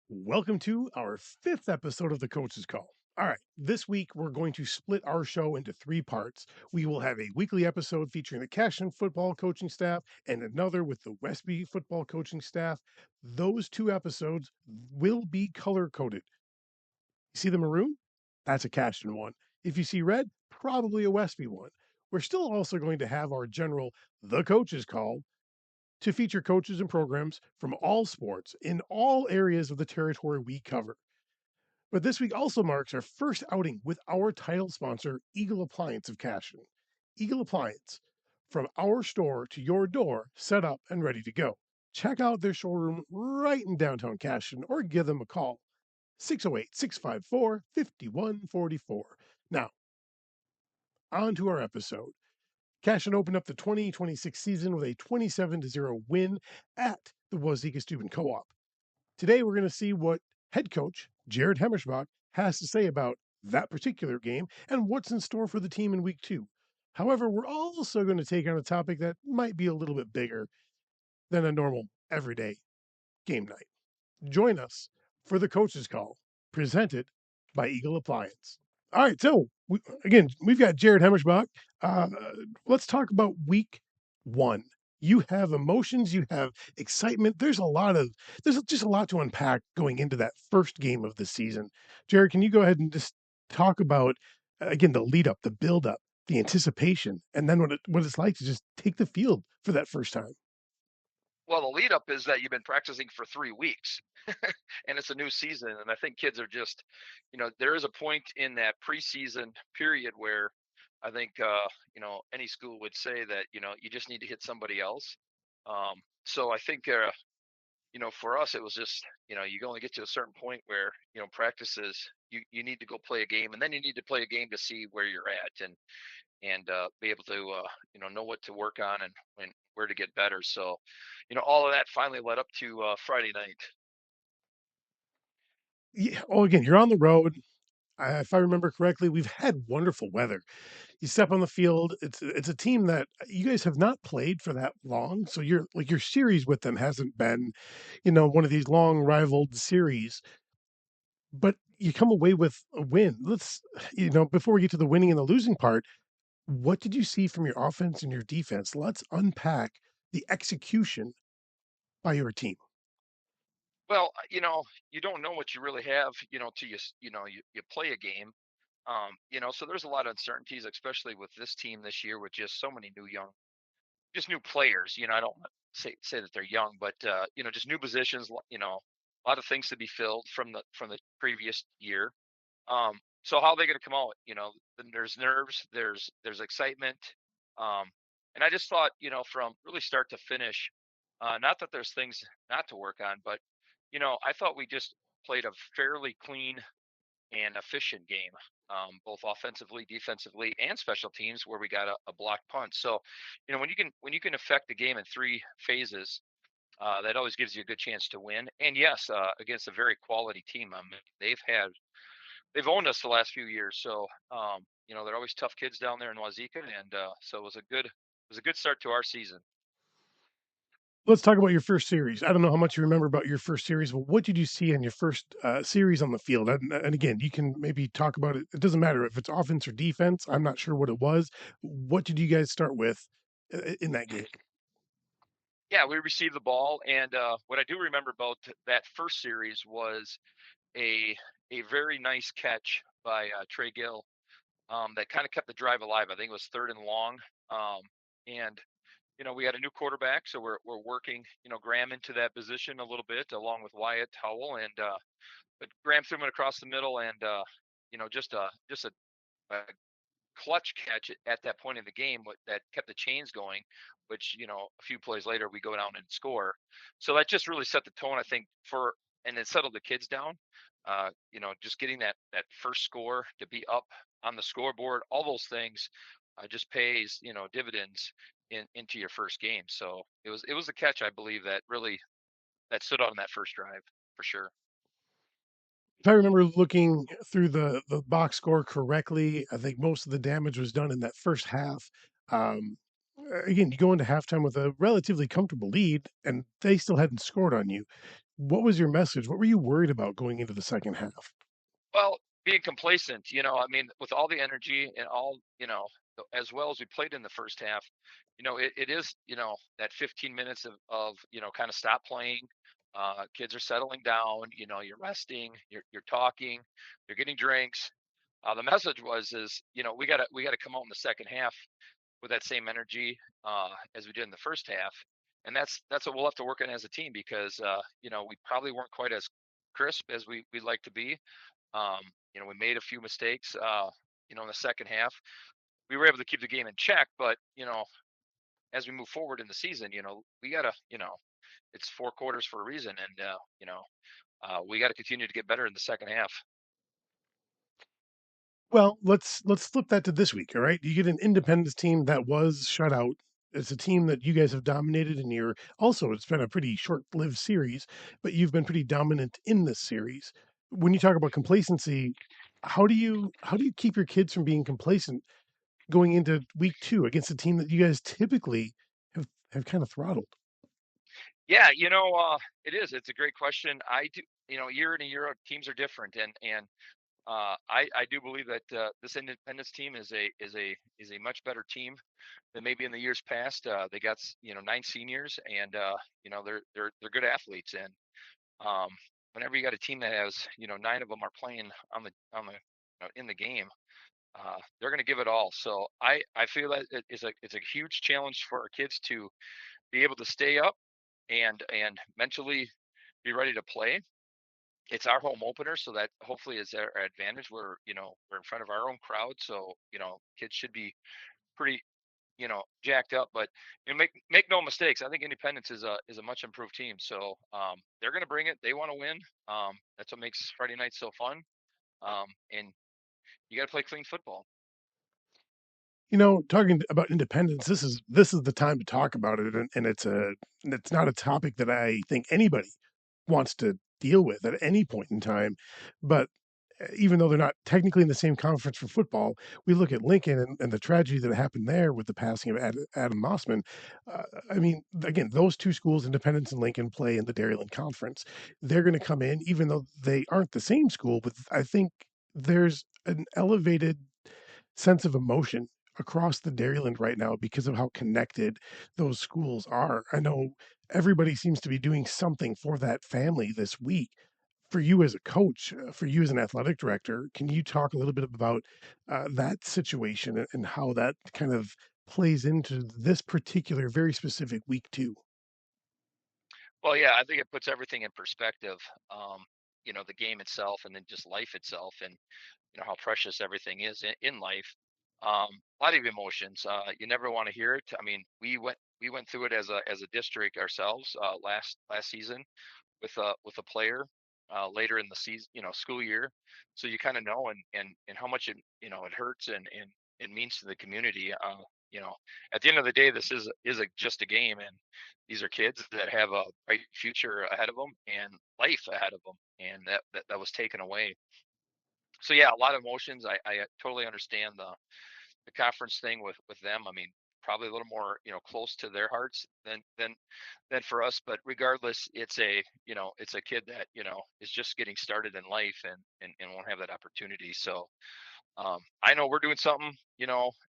Welcome to our fifth episode of the Coach's Call. All right, this week we're going to split our show into three parts. We will have a weekly episode featuring the Cashton football coaching staff and another with the Westby football coaching staff. Those two episodes will be color coded. You see the maroon? That's a Cashton one. If you see red, probably a Westby one. We're still also going to have our general The Coach's Call to feature coaches and programs from all sports in all areas of the territory we cover. But this week also marks our first outing with our title sponsor, Eagle Appliance of Cashton. Eagle Appliance, from our store to your door, set up and ready to go. Check out their showroom right in downtown Cashton or give them a call, 608 654 5144. Now, on to our episode. Cashton opened up the 2026 season with a 27-0 win at the Wauzeka-Steuben Co-op. Today, we're going to see what head coach Jered Hemmersbach has to say about that particular game and what's in store for the team in week two. However, we're also going to take on a topic that might be a little bit bigger than a normal everyday game night. Join us for the coach's call presented by Eagle Appliance. All right, so we've got Jered Hemmersbach. Uh, let's talk about week one. You have emotions, you have excitement. There's just a lot to unpack going into that first game of the season. Jered, can you go ahead and just talk about again the lead up, the build up, the anticipation, and then what it's like to just take the field for that first time? Well, the lead up is that you've been practicing for 3 weeks and it's a new season. And I think kids are just, there is a point in that preseason period where I think, any school would say that, you just need to hit somebody else. So I think, for us, it was just, you can only get to a certain point where, practices, you need to go play a game and then you need to play a game to see where you're at. And be able to know what to work on and where to get better. So, all of that finally led up to Friday night. Yeah. Oh, again, you're on the road. If I remember correctly, we've had wonderful weather. You step on the field. It's a team that you guys have not played for that long, so your series with them hasn't been, one of these long rivaled series. But you come away with a win. Before we get to the winning and the losing part, what did you see from your offense and your defense? Let's unpack the execution by your team. Well, you don't know what you really have, till you play a game. So there's a lot of uncertainties, especially with this team this year, with just so many just new players. I don't wanna say that they're young, but just new positions. A lot of things to be filled from the previous year. So how are they going to come out? Then there's nerves, there's excitement, um, and I just thought, from really start to finish, not that there's things not to work on, but I thought we just played a fairly clean and efficient game, both offensively, defensively, and special teams, where we got a block punt. So, when you can affect the game in three phases, that always gives you a good chance to win. And yes, against a very quality team, they've owned us the last few years. So, they're always tough kids down there in Wauzeka, and so it was a good start to our season. Let's talk about your first series. I don't know how much you remember about your first series, but what did you see in your first series on the field? And again, you can maybe talk about it. It doesn't matter if it's offense or defense. I'm not sure what it was. What did you guys start with in that game? Yeah, we received the ball, and what I do remember about that first series was a a very nice catch by Trey Gill, that kind of kept the drive alive. I think it was third and long, and we had a new quarterback, so we're working Graham into that position a little bit, along with Wyatt Howell, and but Graham threw him across the middle, and just a clutch catch at that point in the game that kept the chains going, which, a few plays later we go down and score. So that just really set the tone, I think, and it settled the kids down. Just getting that first score to be up on the scoreboard, all those things just pays, dividends into your first game. So it was a catch, I believe, that stood out in that first drive for sure. If I remember looking through the box score correctly, I think most of the damage was done in that first half. Um, Again, you go into halftime with a relatively comfortable lead, and they still hadn't scored on you. what was your message? What were you worried about going into the second half? Well, being complacent, I mean, with all the energy and all, as well as we played in the first half, it is, that 15 minutes of kind of stop playing. Kids are settling down, you're resting, you're talking, you're getting drinks. The message is, we gotta come out in the second half with that same energy as we did in the first half, and that's what we'll have to work on as a team because we probably weren't quite as crisp as we'd like to be. um, we made a few mistakes, in the second half. We were able to keep the game in check, but as we move forward in the season, we gotta, it's four quarters for a reason, and we got to continue to get better in the second half. Well, let's flip that to this week, all right? You get an Independence team that was shut out. It's a team that you guys have dominated, and you're also it's been a pretty short-lived series, but you've been pretty dominant in this series. When you talk about complacency, how do you keep your kids from being complacent going into week 2 against a team that you guys typically have kind of throttled? Yeah, it is. It's a great question. I do, year in and year out, teams are different, and I do believe that this Independence team is a much better team than maybe in the years past. They got 9 seniors, and they're good athletes. And um, whenever you got a team that has 9 of them are playing on the in the game, they're going to give it all. So I feel that it's a huge challenge for our kids to be able to stay up and mentally be ready to play. It's our home opener, so that hopefully is our advantage. We're in front of our own crowd, so kids should be pretty jacked up. But make no mistakes. I think Independence is a much improved team, so they're going to bring it. They want to win. That's what makes Friday night so fun. And you got to play clean football. Talking about independence, this is the time to talk about it, and it's not a topic that I think anybody wants to deal with at any point in time. But even though they're not technically in the same conference for football, we look at Lincoln and the tragedy that happened there with the passing of Adam Mossman. I mean, again, those two schools, Independence and Lincoln, play in the Dairyland Conference. They're going to come in, even though they aren't the same school, but I think there's an elevated sense of emotion across the Dairyland right now because of how connected those schools are. I know everybody seems to be doing something for that family this week. For you as a coach, for you as an athletic director, can you talk a little bit about that situation and how that kind of plays into this particular, very specific week two? Well, yeah, I think it puts everything in perspective. The game itself, and then just life itself, and how precious everything is in life. A lot of emotions. You never want to hear it. I mean, we went through it as a district ourselves last season with a player later in the season, school year. So you kind of know and how much it hurts and it means to the community. You know, at the end of the day, this just a game, and these are kids that have a bright future ahead of them and life ahead of them, and that was taken away. So yeah, a lot of emotions. I totally understand the conference thing with them. I mean, probably a little more close to their hearts than for us. But regardless, it's a kid that is just getting started in life and won't have that opportunity. So I know we're doing something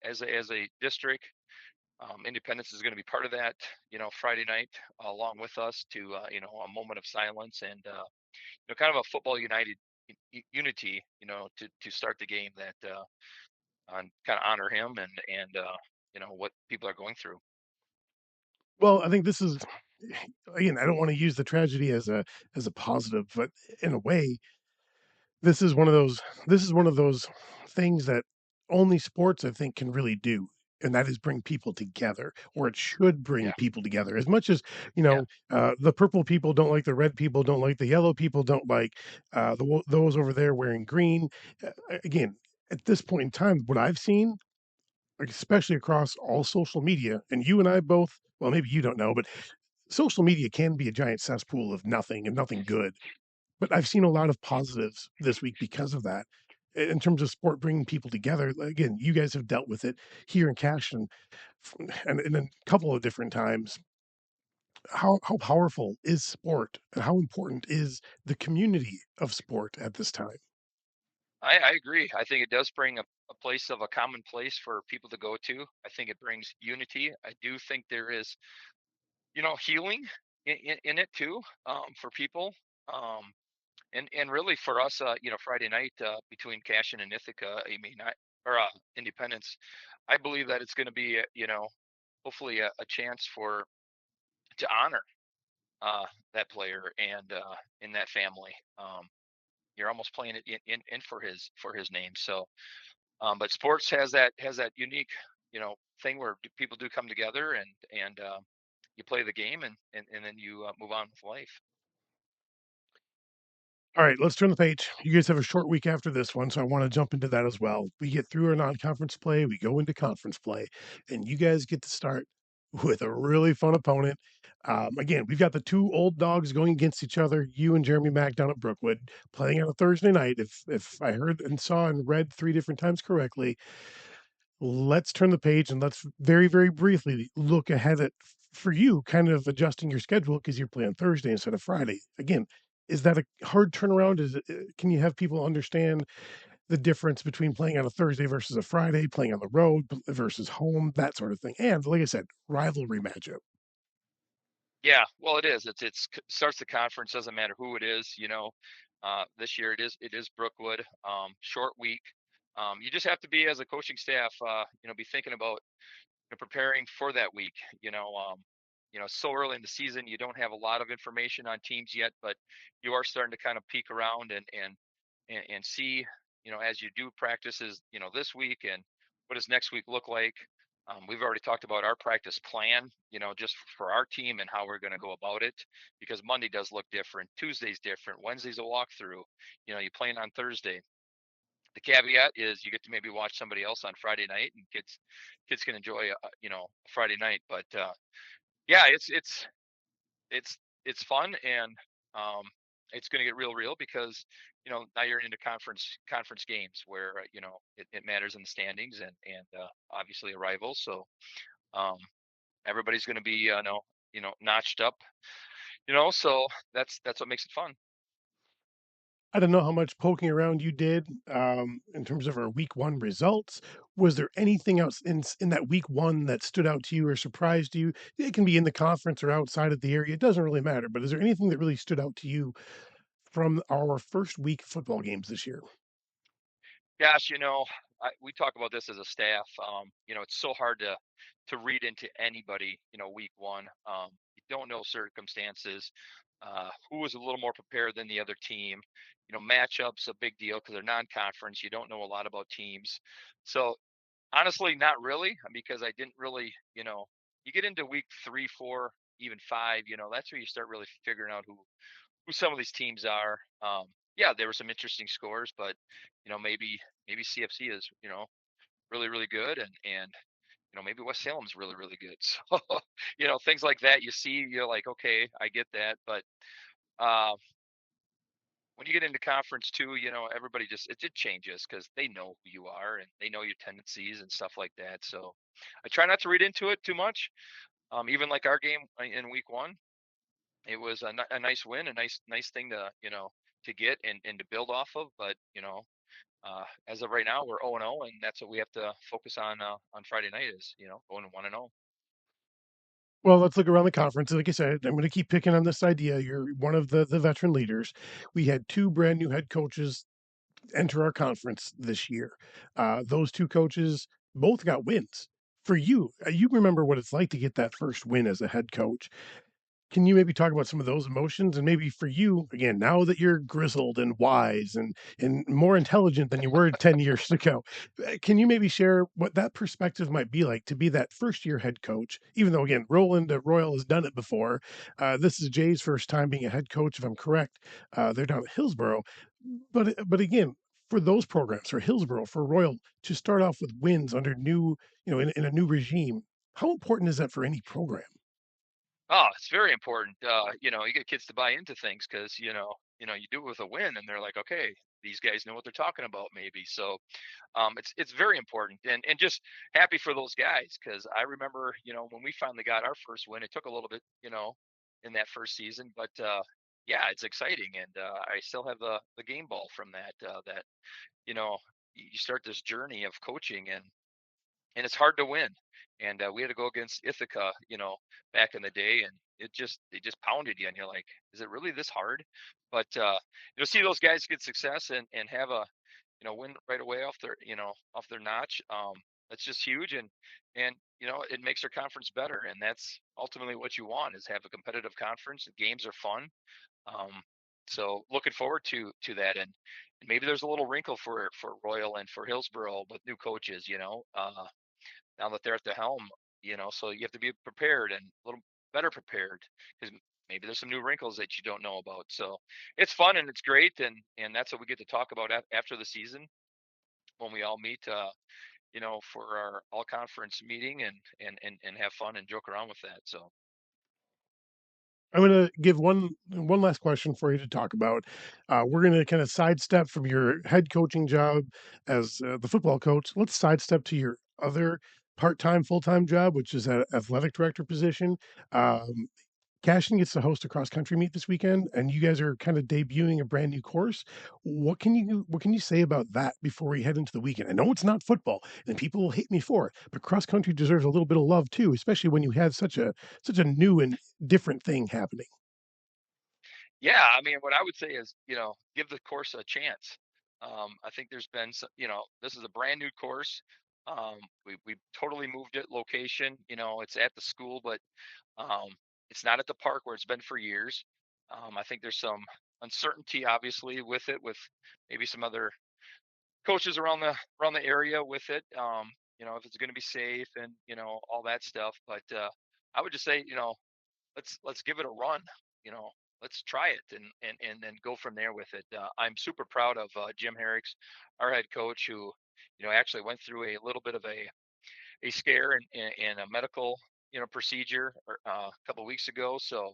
as a district. Independence is going to be part of that. Friday night along with us to a moment of silence and kind of a football united unity, to start the game that on kind of honor him and what people are going through. Well, I think this is again, I don't want to use the tragedy as a positive, but in a way, This is one of those this is one of those things that only sports, I think, can really do, and that is bring people together, or it should bring Yeah, people together. As much as, yeah, the purple people don't like the red people, don't like the yellow people, don't like, those over there wearing green. Again, at this point in time, what I've seen, like, especially across all social media, and you and I both well, maybe you don't know, but social media can be a giant cesspool of nothing and nothing good. But I've seen a lot of positives this week because of that. In terms of sport bringing people together, again, you guys have dealt with it here in Cashton and a couple of different times. How powerful is sport, and how important is the community of sport at this time? I agree. I think it does bring a place of a common place for people to go to. I think it brings unity. I do think there is, healing in it too, for people. Um, and really for us, Friday night between Cashin and Ithaca, or Independence, I believe that it's going to be, hopefully a chance to honor uh, that player and in that family. You're almost playing it in for his name. So, but sports has that unique, thing where people do come together and you play the game and then you move on with life. All right, let's turn the page. You guys have a short week after this one, so I want to jump into that as well. We get through our non-conference play, we go into conference play, and you guys get to start with a really fun opponent. Again, we've got the two old dogs going against each other. You and Jeremy Mack down at Brookwood playing on a Thursday night. If I heard and saw and read three different times correctly, let's turn the page and let's very, very briefly look ahead at for you, kind of adjusting your schedule because you're playing Thursday instead of Friday. Again, is that a hard turnaround? Is it, can you have people understand the difference between playing on a Thursday versus a Friday, playing on the road versus home, that sort of thing? And like I said, rivalry matchup. Yeah, well, it is. Starts the conference. Doesn't matter who it is. This year it is Brookwood. Short week. You just have to be as a coaching staff. Be thinking about preparing for that week. So early in the season, you don't have a lot of information on teams yet, but you are starting to kind of peek around and see, as you do practices, this week and what does next week look like. We've already talked about our practice plan, just for our team and how we're going to go about it, because Monday does look different. Tuesday's different. Wednesday's a walkthrough. You're playing on Thursday. The caveat is you get to maybe watch somebody else on Friday night, and kids can enjoy Friday night. But yeah, it's it's fun, and um, it's going to get real because now you're into conference games where it matters in the standings and obviously a rival. So um, everybody's going to be notched up. So that's what makes it fun. I don't know how much poking around you did in terms of our week one results. Was there anything else in that week one that stood out to you or surprised you? It can be in the conference or outside of the area. It doesn't really matter. But is there anything that really stood out to you from our first week football games this year? Gosh, we talk about this as a staff. It's so hard to read into anybody. Week one, you don't know circumstances. Who was a little more prepared than the other team? Matchups a big deal because they're non-conference. You don't know a lot about teams. So honestly, not really, because I didn't really. You get into week 3, 4, even 5. That's where you start really figuring out who some of these teams are. Yeah, there were some interesting scores, but maybe CFC is really really good, and maybe West Salem's really really good. So things like that you see, you're like, okay, I get that, but uh, when you get into conference too, everybody it changes because they know who you are and they know your tendencies and stuff like that. So I try not to read into it too much. Even like our game in week one, it was a nice win, a nice thing to get and to build off of. But as of right now, we're 0-0, and that's what we have to focus on Friday night is going 1-0. Well, let's look around the conference. Like I said, I'm going to keep picking on this idea. You're one of the veteran leaders. We had two brand new head coaches enter our conference this year. Those two coaches both got wins. For you, you remember what it's like to get that first win as a head coach. Can you maybe talk about some of those emotions? And maybe for you, again, now that you're grizzled and wise and more intelligent than you were 10 years ago, can you maybe share what that perspective might be like to be that first year head coach? Even though, again, Roland Royal has done it before. This is Jay's first time being a head coach, if I'm correct. They're down at Hillsborough. But again, for those programs, for Hillsborough, for Royal, to start off with wins under new, in a new regime, how important is that for any program? Oh, it's very important. You get kids to buy into things because you do it with a win, and they're like, okay, these guys know what they're talking about, maybe. So it's very important, and just happy for those guys because I remember when we finally got our first win, it took a little bit. in that first season. But yeah, it's exciting, and I still have the game ball from that. That you know, you start this journey of coaching, and it's hard to win. And we had to go against Ithaca, back in the day, and they just pounded you, and you're like, is it really this hard? But see those guys get success and have a win right away off their notch. That's just huge, and it makes their conference better, and that's ultimately what you want is have a competitive conference. The games are fun, um, so looking forward to that, and maybe there's a little wrinkle for Royal and for Hillsborough with new coaches, now that they're at the helm, so you have to be prepared and a little better prepared because maybe there's some new wrinkles that you don't know about. So it's fun and it's great, and that's what we get to talk about after the season when we all meet, for our all conference meeting and have fun and joke around with that. So I'm going to give one last question for you to talk about. We're going to kind of sidestep from your head coaching job as the football coach. Let's sidestep to your other part-time, full-time job, which is an athletic director position. Um, Cashton gets to host a cross-country meet this weekend, and you guys are kind of debuting a brand new course. What can you say about that before we head into the weekend? I know it's not football, and people will hate me for it, but cross-country deserves a little bit of love too, especially when you have such a new and different thing happening. yeah, I mean, what I would say is, give the course a chance. I think there's been some, this is a brand new course. We totally moved it location. It's at the school, but um, it's not at the park where it's been for years. I think there's some uncertainty, obviously, with it, with maybe some other coaches around the area with it. If it's going to be safe and all that stuff. But I would just say, let's give it a run. You know, let's try it and then go from there with it. I'm super proud of Jim Herrick's, our head coach, who actually went through a little bit of a scare and a medical procedure a couple of weeks ago. So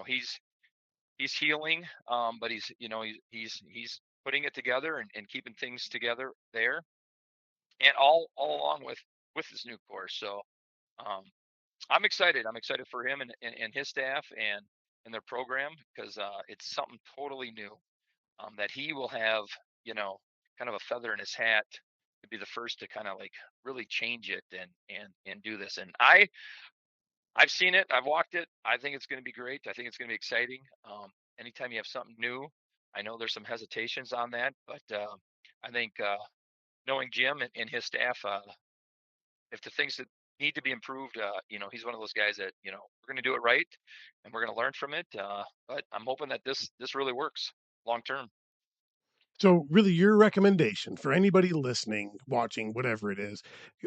he's healing, but he's putting it together and keeping things together there, and all along with this new course. So um, I'm excited. I'm excited for him and his staff and their program because it's something totally new that he will have, kind of a feather in his hat to be the first to kind of like really change it and do this. And I've seen it. I've walked it. I think it's going to be great. I think it's going to be exciting. Anytime you have something new, I know there's some hesitations on that, but I think knowing Jim and his staff, if the things that need to be improved, he's one of those guys that we're going to do it right, and we're going to learn from it. But I'm hoping that this really works long term. So, really, your recommendation for anybody listening, watching, whatever it is,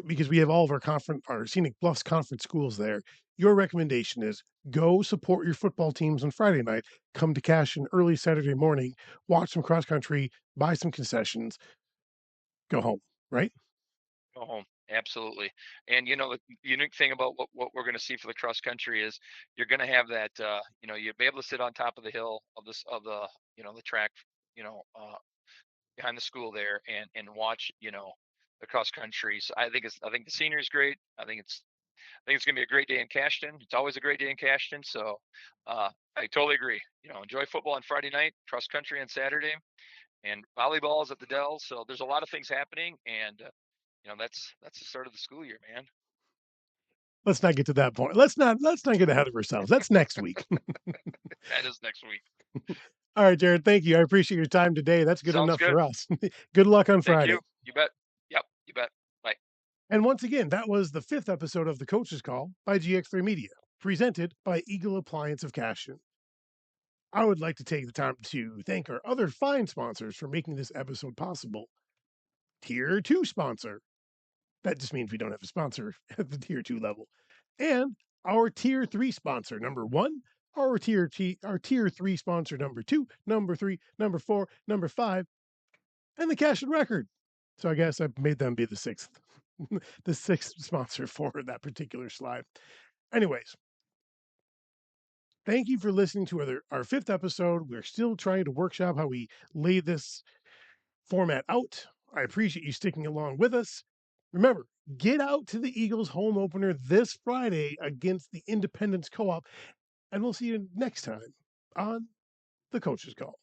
because we have all of our Scenic Bluffs conference schools there. Your recommendation is go support your football teams on Friday night. Come to Cash in early Saturday morning, watch some cross country, buy some concessions, go home. Right? Go home. Absolutely. And the unique thing about what we're going to see for the cross country is you're going to have that you'll be able to sit on top of the hill of the track, you know, uh, behind the school there and watch, the cross country. So I think the scenery is great. I think it's going to be a great day in Cashton. It's always a great day in Cashton. So I totally agree. Enjoy football on Friday night, cross country on Saturday, and volleyball is at the Dells. So there's a lot of things happening, and that's the start of the school year, man. Let's not get to that point. Let's not get ahead of ourselves. That's next week. That is next week. All right, Jared. Thank you. I appreciate your time today. That's good Sounds enough good. for us. Good luck on Thank Friday. you. You bet. Yep. You bet. Bye. And once again, that was the fifth episode of The Coach's Call by GX3 Media, presented by Eagle Appliance of Cashton. I would like to take the time to thank our other fine sponsors for making this episode possible. Tier 2 sponsor. That just means we don't have a sponsor at the Tier 2 level. And our Tier 3 sponsor, number 1, our Tier 3 sponsor, number 2, number 3, number 4, number 5, and the Cashton Record. So I guess I made them be the sixth, the sixth sponsor for that particular slide. Anyways, thank you for listening to our fifth episode. We're still trying to workshop how we lay this format out. I appreciate you sticking along with us. Remember, get out to the Eagles home opener this Friday against the Independence Co op. and we'll see you next time on the Coach's Call.